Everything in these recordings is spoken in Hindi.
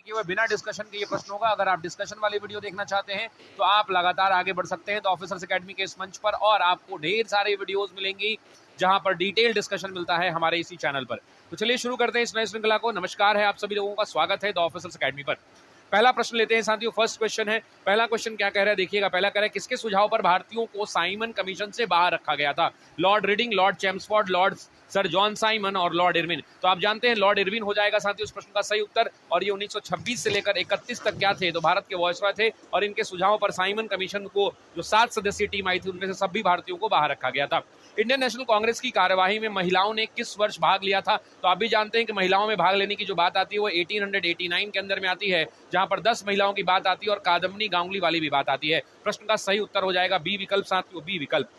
कि वह बिना डिस्कशन के ये प्रश्न होगा। अगर आप डिस्कशन वाली वीडियो देखना चाहते हैं तो आप लगातार आगे बढ़ सकते हैं तो ऑफिसर्स एकेडमी के इस मंच पर, और आपको ढेर सारी वीडियोस मिलेंगी जहां पर डिटेल डिस्कशन मिलता है हमारे इसी चैनल पर। तो चलिए शुरू करते हैं इस नई श्रृंखला को। नमस्कार है आप सभी लोगों का, स्वागत है द ऑफिसर्स एकेडमी पर। पहला प्रश्न लेते हैं साथियों। फर्स्ट क्वेश्चन है, पहला क्वेश्चन क्या कह रहा है देखिएगा। पहला कह रहा है किसके सुझाव पर भारतीयों को साइमन कमीशन से बाहर रखा गया था? Lord reading, Lord Chelmsford, Lord sir John Simon और लॉर्ड इरविन। तो आप जानते हैं लॉर्ड इरविन हो जाएगा साथियों इस प्रश्न का सही उत्तर। और ये 1926 से लेकर 31 तक क्या थे? तो भारत के वॉयसरॉय थे, और इनके सुझावों पर साइमन कमीशन को जो 7 सदस्यीय टीम आई थी उनमें से सभी भारतीयों को बाहर रखा गया था। इंडियन नेशनल कांग्रेस की कार्यवाही में महिलाओं ने किस वर्ष भाग लिया था? तो आप भी जानते हैं कि महिलाओं में भाग लेने की जो बात आती है वो 1889 के अंदर में आती है, जहां पर 10 महिलाओं की बात आती है और कादम्बनी गांगुली वाली भी बात आती है। प्रश्न का सही उत्तर हो जाएगा बी विकल्प साथियों, बी विकल्प।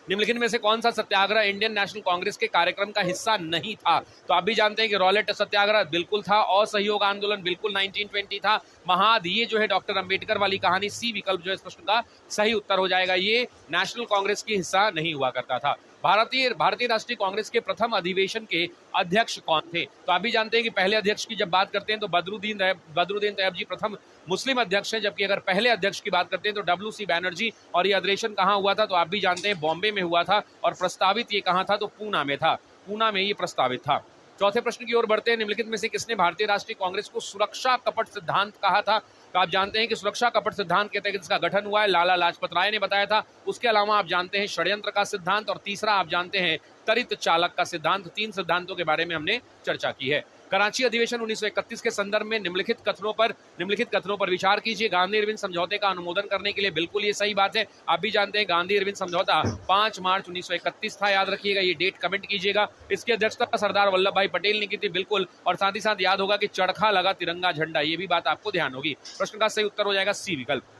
निम्नलिखित में से कौन सा सत्याग्रह इंडियन नेशनल कांग्रेस के कार्यक्रम का हिस्सा नहीं था? तो आप भी जानते हैं कि रॉलेट सत्याग्रह बिल्कुल था, असहयोग आंदोलन बिल्कुल 1920 था, महाद ये जो है डॉक्टर अंबेडकर वाली कहानी, सी विकल्प जो है इस प्रश्न का सही उत्तर हो जाएगा। ये नेशनल कांग्रेस की हिस्सा नहीं हुआ करता था। भारतीय राष्ट्रीय कांग्रेस के प्रथम अधिवेशन के अध्यक्ष कौन थे? तो आप भी जानते हैं कि पहले अध्यक्ष की जब बात करते हैं तो बदरुद्दीन तैयब जी प्रथम मुस्लिम अध्यक्ष हैं, जबकि अगर पहले अध्यक्ष की बात करते हैं तो डब्ल्यू.सी. बैनर्जी। और ये अधिवेशन कहाँ हुआ था? तो आप भी जानते हैं बॉम्बे में हुआ था, और प्रस्तावित ये कहाँ था? तो पूना में था, पूना में ये प्रस्तावित था। चौथे प्रश्न की ओर बढ़ते हैं। निम्नलिखित में से किसने भारतीय राष्ट्रीय कांग्रेस को सुरक्षा कपट सिद्धांत कहा था? तो आप जानते हैं कि सुरक्षा कपट सिद्धांत के तहत इसका गठन हुआ है, लाला लाजपत राय ने बताया था। उसके अलावा आप जानते हैं षड्यंत्र का सिद्धांत, और तीसरा आप जानते हैं त्वरित चालक का सिद्धांत। 3 सिद्धांतों के बारे में हमने चर्चा की है। कराची अधिवेशन 1931 के संदर्भ में निम्नलिखित कथनों पर विचार कीजिए। गांधी इरविन समझौते का अनुमोदन करने के लिए बिल्कुल ये सही बात है। आप भी जानते हैं गांधी इरविन समझौता 5 मार्च 1931 था, याद रखिएगा, ये डेट कमेंट कीजिएगा। इसकी अध्यक्षता सरदार वल्लभ भाई पटेल ने की थी, बिल्कुल। और साथ ही साथ याद होगा कि चरखा लगा तिरंगा झंडा, ये भी बात आपको ध्यान होगी। प्रश्न का सही उत्तर हो जाएगा सी विकल्प।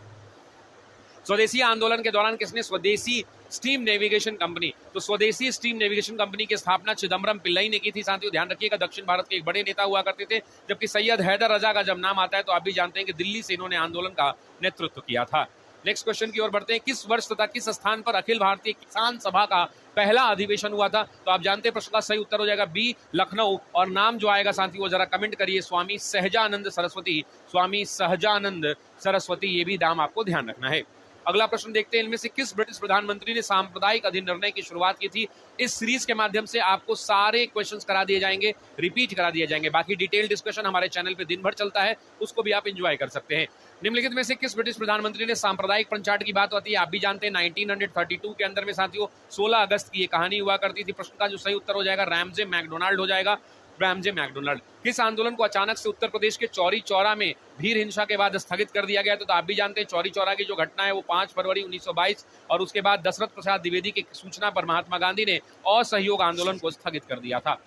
स्वदेशी आंदोलन के दौरान किसने स्वदेशी स्टीम नेविगेशन कंपनी, तो स्वदेशी स्टीम नेविगेशन कंपनी की स्थापना चिदम्बरम पिल्लई ने की थी साथियों। ध्यान रखिएगा दक्षिण भारत के एक बड़े नेता हुआ करते थे। जबकि सैयद हैदर रजा का जब नाम आता है तो आप भी जानते हैं कि दिल्ली से इन्होंने आंदोलन का नेतृत्व किया था। नेक्स्ट क्वेश्चन की ओर बढ़ते हैं। किस वर्ष तथा किस स्थान पर अखिल भारतीय किसान सभा का पहला अधिवेशन हुआ था? तो आप जानते हैं प्रश्न का सही उत्तर हो जाएगा बी लखनऊ। और नाम जो आएगा साथी वो जरा कमेंट करिए, स्वामी सहजानंद सरस्वती, स्वामी सहजानंद सरस्वती, ये भी नाम आपको ध्यान रखना है। अगला प्रश्न देखते हैं। इनमें से किस ब्रिटिश प्रधानमंत्री ने सांप्रदायिक अधिनिर्णय की शुरुआत की थी? इस सीरीज के माध्यम से आपको सारे क्वेश्चंस करा दिए जाएंगे, रिपीट करा दिए जाएंगे। बाकी डिटेल डिस्कशन हमारे चैनल पे दिन भर चलता है, उसको भी आप एंजॉय कर सकते हैं। निम्नलिखित में से किस ब्रिटिश प्रधानमंत्री ने सांप्रदायिक पंचायत की बात होती है? आप भी जानते हैं 1932 के अंदर में साथियों 16 अगस्त की ये कहानी हुआ करती थी। प्रश्न का जो सही उत्तर हो जाएगा रैमजे मैकडोनाल्ड हो जाएगा, रैमजे मैकडोनाल्ड। किस आंदोलन को अचानक से उत्तर प्रदेश के चौरी चौरा में भीड़ हिंसा के बाद स्थगित कर दिया गया? तो आप भी जानते हैं चौरी चौरा की जो घटना है वो 5 फरवरी 1922, और उसके बाद दशरथ प्रसाद द्विवेदी की सूचना पर महात्मा गांधी ने असहयोग आंदोलन को स्थगित कर दिया था।